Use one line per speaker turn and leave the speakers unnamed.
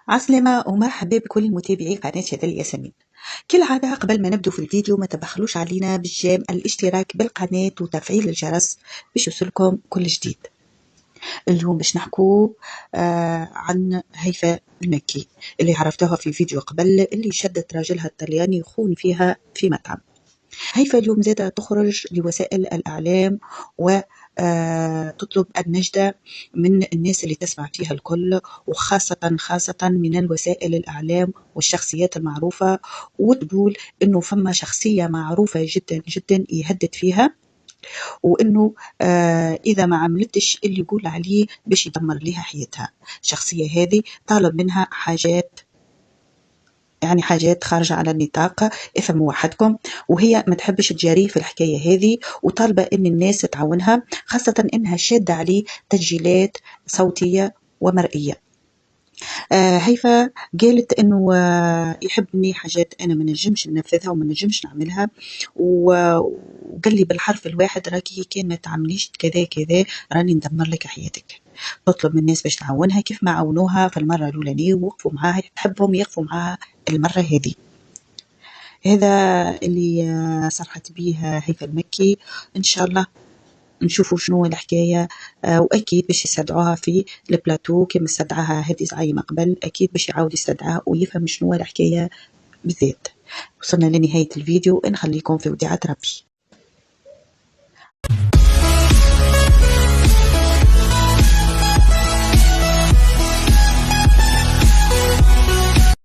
عسلامة ومرحبا بكل متابعي قناة شذا الياسمين. كالعادة قبل ما نبدو في الفيديو ما تبخلوش علينا بالجيم الاشتراك بالقناة وتفعيل الجرس باش يوصلكم كل جديد. اليوم باش نحكو عن هيفاء المكي اللي عرفتها في فيديو قبل، اللي شدت راجلها الطلياني يخون فيها في مطعم. هيفاء اليوم زادة تخرج لوسائل الإعلام و تطلب النجدة من الناس اللي تسمع فيها الكل، وخاصة من الوسائل الإعلام والشخصيات المعروفة، وتقول إنه فما شخصية معروفة جدا جدا يهدد فيها، وإنه إذا ما عملتش اللي يقول عليه باش يدمر لها حياتها. الشخصية هذه طالب منها حاجات، يعني حاجات خارجة على النطاق، افهموا وحدكم، وهي ما تحبش تجاريه في الحكاية هذه، وطالبة ان الناس تعاونها، خاصة انها شادة عليه تسجيلات صوتية ومرئية. هيفا قالت انه يحب مني حاجات انا ما نجمش ننفذها وما نجمش نعملها، وقال لي بالحرف الواحد راكي كان ما تعمليش كذا كذا راني ندمر لك حياتك. تطلب من الناس باش تعاونها كيف ما عاونوها في المرة الأولانية ووقفوا معاها، تحبهم يقفوا معاها المرة هذه. هذا اللي صرحت به هيفاء المكي. إن شاء الله نشوفوا شنو الحكاية، وأكيد باش يستدعوها في البلاتو كما استدعاها هذه زعيمة قبل، أكيد باش يعاود يستدعاها ويفهم شنو الحكاية بالذات. وصلنا لنهاية الفيديو، نخليكم في وديعة ربي.